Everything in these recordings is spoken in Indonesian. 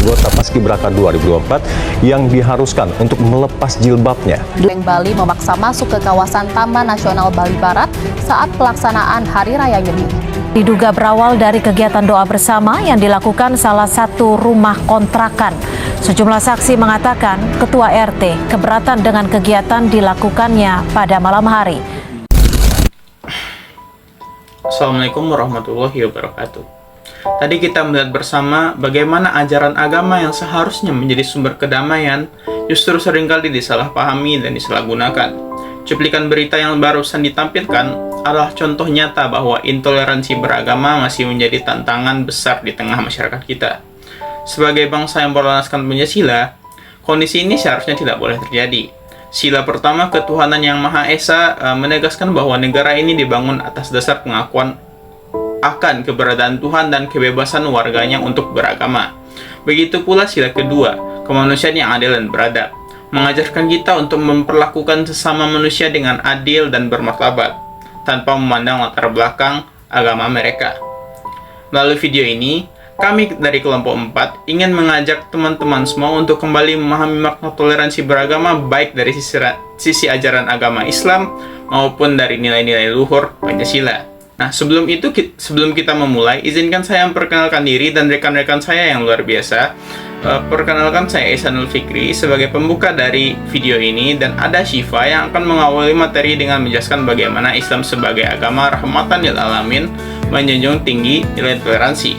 anggota Paskibraka 2024 yang diharuskan untuk melepas jilbabnya. Bali memaksa masuk ke kawasan Taman Nasional Bali Barat saat pelaksanaan Hari Raya Nyepi. Diduga berawal dari kegiatan doa bersama yang dilakukan salah satu rumah kontrakan. Sejumlah saksi mengatakan Ketua RT keberatan dengan kegiatan dilakukannya pada malam hari. Assalamualaikum warahmatullahi wabarakatuh. Tadi kita melihat bersama bagaimana ajaran agama yang seharusnya menjadi sumber kedamaian justru seringkali disalahpahami dan disalahgunakan. Cuplikan berita yang barusan ditampilkan adalah contoh nyata bahwa intoleransi beragama masih menjadi tantangan besar di tengah masyarakat kita. Sebagai bangsa yang berlandaskan Pancasila, kondisi ini seharusnya tidak boleh terjadi. Sila pertama, ketuhanan yang Maha Esa menegaskan bahwa negara ini dibangun atas dasar pengakuan akan keberadaan Tuhan dan kebebasan warganya untuk beragama. Begitu pula sila kedua, kemanusiaan yang adil dan beradab, mengajarkan kita untuk memperlakukan sesama manusia dengan adil dan bermartabat, tanpa memandang latar belakang agama mereka. Melalui video ini, kami dari kelompok 4 ingin mengajak teman-teman semua untuk kembali memahami makna toleransi beragama baik dari sisi ajaran agama Islam maupun dari nilai-nilai luhur Pancasila. Nah, sebelum kita memulai, izinkan saya memperkenalkan diri dan rekan-rekan saya yang luar biasa. Perkenalkan, saya Ihsanul Fikri sebagai pembuka dari video ini, dan ada Syifa yang akan mengawali materi dengan menjelaskan bagaimana Islam sebagai agama rahmatan lil alamin menjunjung tinggi nilai toleransi.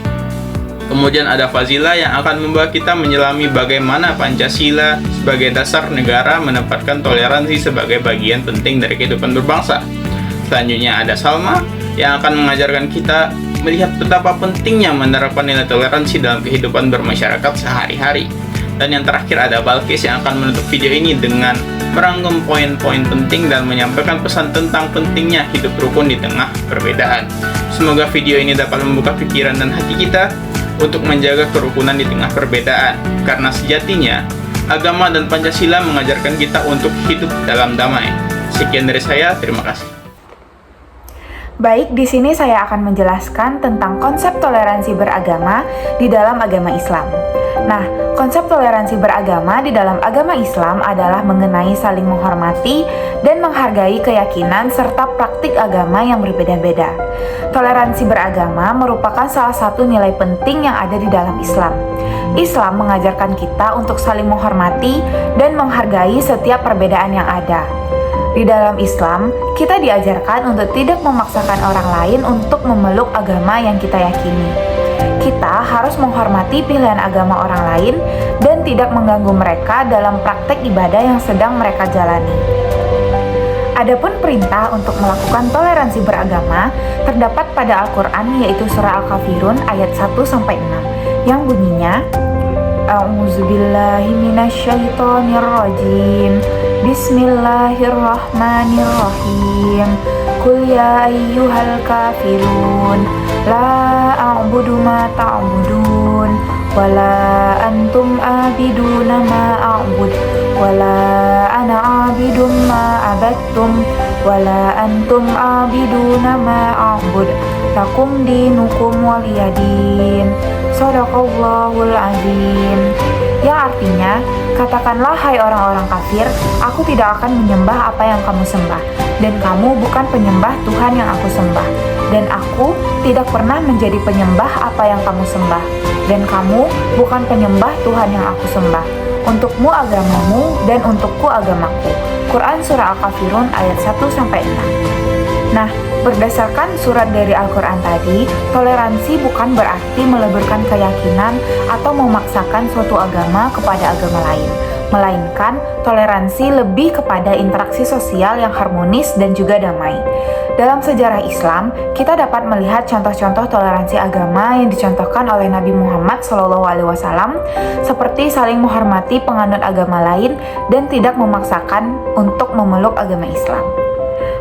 Kemudian ada Fazila yang akan membawa kita menyelami bagaimana Pancasila sebagai dasar negara menempatkan toleransi sebagai bagian penting dari kehidupan berbangsa. Selanjutnya ada Salma yang akan mengajarkan kita melihat betapa pentingnya menerapkan nilai toleransi dalam kehidupan bermasyarakat sehari-hari. Dan yang terakhir ada Balkis yang akan menutup video ini dengan merangkum poin-poin penting dan menyampaikan pesan tentang pentingnya hidup rukun di tengah perbedaan. Semoga video ini dapat membuka pikiran dan hati kita untuk menjaga kerukunan di tengah perbedaan, karena sejatinya agama dan Pancasila mengajarkan kita untuk hidup dalam damai. Sekian dari saya, terima kasih. Baik, di sini saya akan menjelaskan tentang konsep toleransi beragama di dalam agama Islam. Nah, konsep toleransi beragama di dalam agama Islam adalah mengenai saling menghormati dan menghargai keyakinan serta praktik agama yang berbeda-beda. Toleransi beragama merupakan salah satu nilai penting yang ada di dalam Islam. Islam mengajarkan kita untuk saling menghormati dan menghargai setiap perbedaan yang ada. Di dalam Islam, kita diajarkan untuk tidak memaksakan orang lain untuk memeluk agama yang kita yakini. Kita harus menghormati pilihan agama orang lain dan tidak mengganggu mereka dalam praktek ibadah yang sedang mereka jalani. Adapun perintah untuk melakukan toleransi beragama terdapat pada Al-Quran, yaitu surah Al-Kafirun ayat 1-6 yang bunyinya, A'udzubillahi minasyaitonirrajim. Bismillahirrahmanirrahim. Qul ya ayyuhal kafirun la a'budu ma ta'budun wala antum abiduna ma a'bud wala ana abidum ma abattum wala antum abiduna ma a'bud lakum dinukum waliyadin. Shadaqallahul azim. Yang artinya, katakanlah hai orang-orang kafir, aku tidak akan menyembah apa yang kamu sembah, dan kamu bukan penyembah Tuhan yang aku sembah, dan aku tidak pernah menjadi penyembah apa yang kamu sembah, dan kamu bukan penyembah Tuhan yang aku sembah. Untukmu agamamu dan untukku agamaku. Quran Surah Al-Kafirun ayat 1-6. Nah, berdasarkan surat dari Al-Quran tadi, toleransi bukan berarti meleburkan keyakinan atau memaksakan suatu agama kepada agama lain, melainkan toleransi lebih kepada interaksi sosial yang harmonis dan juga damai. Dalam sejarah Islam, kita dapat melihat contoh-contoh toleransi agama yang dicontohkan oleh Nabi Muhammad SAW, seperti saling menghormati penganut agama lain dan tidak memaksakan untuk memeluk agama Islam.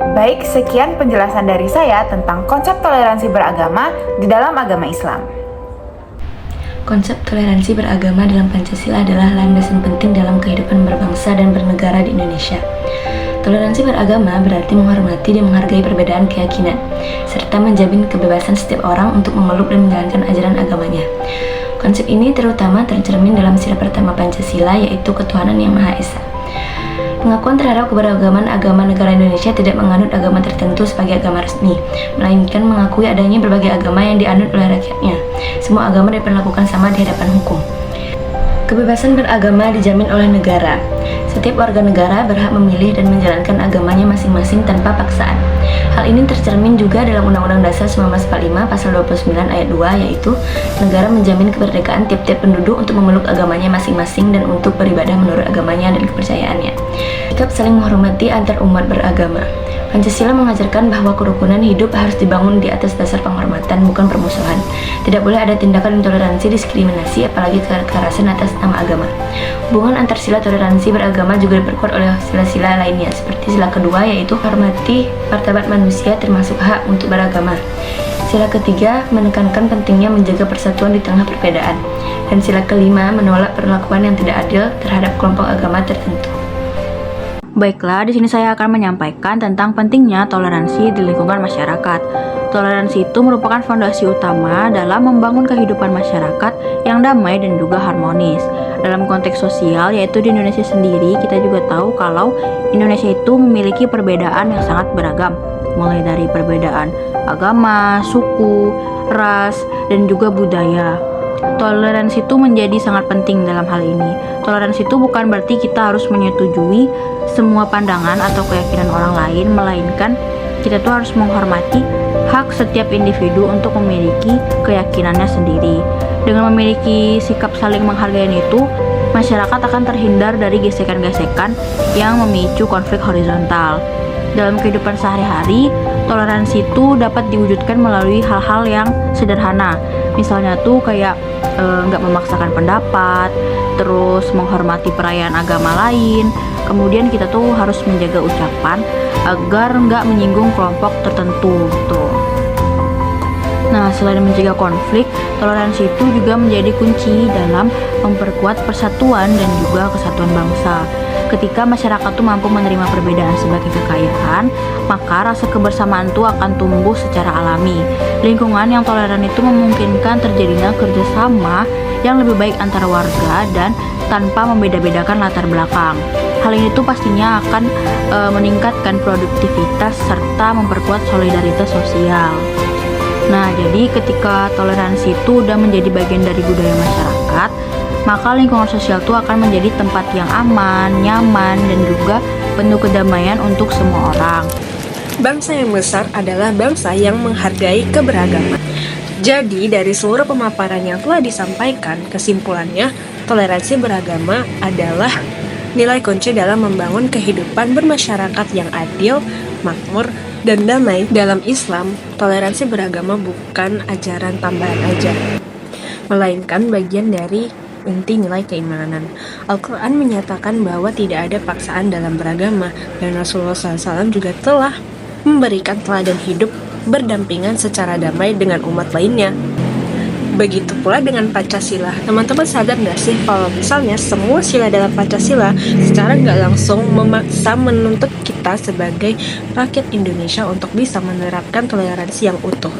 Baik, sekian penjelasan dari saya tentang konsep toleransi beragama di dalam agama Islam. Konsep toleransi beragama dalam Pancasila adalah landasan penting dalam kehidupan berbangsa dan bernegara di Indonesia. Toleransi beragama berarti menghormati dan menghargai perbedaan keyakinan, serta menjamin kebebasan setiap orang untuk memeluk dan menjalankan ajaran agamanya. Konsep ini terutama tercermin dalam sila pertama Pancasila, yaitu ketuhanan yang Maha Esa. Pengakuan terhadap keberagaman agama negara Indonesia tidak menganut agama tertentu sebagai agama resmi, melainkan mengakui adanya berbagai agama yang dianut oleh rakyatnya. Semua agama diperlakukan sama di hadapan hukum. Kebebasan beragama dijamin oleh negara. Setiap warga negara berhak memilih dan menjalankan agamanya masing-masing tanpa paksaan. Hal ini tercermin juga dalam Undang-Undang Dasar 1945 Pasal 29 Ayat 2, yaitu negara menjamin kemerdekaan tiap-tiap penduduk untuk memeluk agamanya masing-masing dan untuk beribadah menurut agamanya dan kepercayaannya. Sikap saling menghormati antar umat beragama. Pancasila mengajarkan bahwa kerukunan hidup harus dibangun di atas dasar penghormatan, bukan permusuhan. Tidak boleh ada tindakan intoleransi, diskriminasi, apalagi kekerasan atas nama agama. Hubungan antar sila toleransi beragama juga diperkuat oleh sila-sila lainnya, seperti sila kedua, yaitu hormati martabat manusia termasuk hak untuk beragama. Sila ketiga menekankan pentingnya menjaga persatuan di tengah perbedaan. Dan sila kelima menolak perlakuan yang tidak adil terhadap kelompok agama tertentu. Baiklah, di sini saya akan menyampaikan tentang pentingnya toleransi di lingkungan masyarakat. Toleransi itu merupakan fondasi utama dalam membangun kehidupan masyarakat yang damai dan juga harmonis. Dalam konteks sosial, yaitu di Indonesia sendiri, kita juga tahu kalau Indonesia itu memiliki perbedaan yang sangat beragam, mulai dari perbedaan agama, suku, ras, dan juga budaya. Toleransi itu menjadi sangat penting dalam hal ini. Toleransi itu bukan berarti kita harus menyetujui semua pandangan atau keyakinan orang lain, melainkan kita tuh harus menghormati hak setiap individu untuk memiliki keyakinannya sendiri. Dengan memiliki sikap saling menghargai itu, masyarakat akan terhindar dari gesekan-gesekan yang memicu konflik horizontal. Dalam kehidupan sehari-hari, toleransi itu dapat diwujudkan melalui hal-hal yang sederhana. Misalnya tuh kayak nggak memaksakan pendapat, terus menghormati perayaan agama lain. Kemudian kita tuh harus menjaga ucapan agar nggak menyinggung kelompok tertentu tuh. Nah, selain mencegah konflik, toleransi itu juga menjadi kunci dalam memperkuat persatuan dan juga kesatuan bangsa. Ketika masyarakat tuh mampu menerima perbedaan sebagai kekayaan, maka rasa kebersamaan itu akan tumbuh secara alami. Lingkungan yang toleran itu memungkinkan terjadinya kerjasama yang lebih baik antara warga dan tanpa membeda-bedakan latar belakang. Hal ini tuh pastinya akan meningkatkan produktivitas serta memperkuat solidaritas sosial. Nah, jadi ketika toleransi itu udah menjadi bagian dari budaya masyarakat, maka lingkungan sosial itu akan menjadi tempat yang aman, nyaman, dan juga penuh kedamaian untuk semua orang. Bangsa yang besar adalah bangsa yang menghargai keberagaman. Jadi, dari seluruh pemaparan yang telah disampaikan, kesimpulannya, toleransi beragama adalah nilai kunci dalam membangun kehidupan bermasyarakat yang adil, makmur, dan damai. Dalam Islam, toleransi beragama bukan ajaran tambahan aja, melainkan bagian dari inti nilai keimanan. Al-Quran menyatakan bahwa tidak ada paksaan dalam beragama, dan Rasulullah SAW juga telah memberikan teladan hidup berdampingan secara damai dengan umat lainnya. Begitu pula dengan Pancasila. Teman-teman sadar nggak sih kalau misalnya semua sila dalam Pancasila secara nggak langsung memaksa menuntut kita sebagai rakyat Indonesia untuk bisa menerapkan toleransi yang utuh.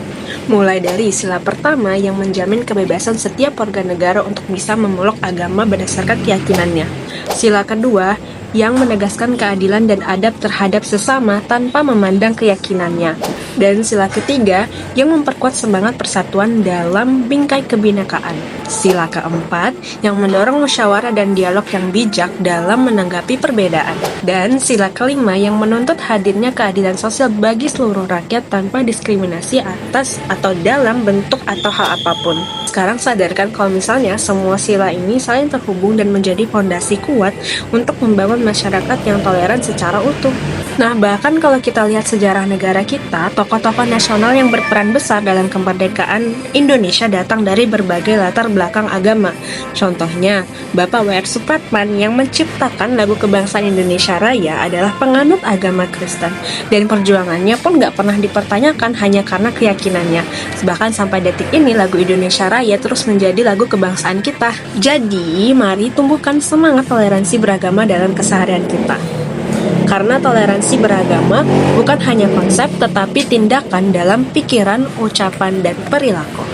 Mulai dari sila pertama yang menjamin kebebasan setiap warga negara untuk bisa memeluk agama berdasarkan keyakinannya. Sila kedua yang menegaskan keadilan dan adab terhadap sesama tanpa memandang keyakinannya. Dan sila ketiga yang memperkuat semangat persatuan dalam bingkai kebinekaan. Sila keempat yang mendorong musyawarah dan dialog yang bijak dalam menanggapi perbedaan. Dan sila kelima yang menuntut hadirnya keadilan sosial bagi seluruh rakyat tanpa diskriminasi atas atau dalam bentuk atau hal apapun. Sekarang sadarkan kalau misalnya semua sila ini saling terhubung dan menjadi fondasi kuat untuk membangun masyarakat yang toleran secara utuh. Nah, bahkan kalau kita lihat sejarah negara kita, tokoh-tokoh nasional yang berperan besar dalam kemerdekaan Indonesia datang dari berbagai latar belakang agama. Contohnya, Bapak W.R. Supratman yang menciptakan lagu kebangsaan Indonesia Raya adalah penganut agama Kristen. Dan perjuangannya pun gak pernah dipertanyakan hanya karena keyakinannya. Bahkan sampai detik ini lagu Indonesia Raya terus menjadi lagu kebangsaan kita. Jadi, mari tumbuhkan semangat toleransi beragama dalam keseharian kita. Karena toleransi beragama bukan hanya konsep tetapi tindakan dalam pikiran, ucapan, dan perilaku.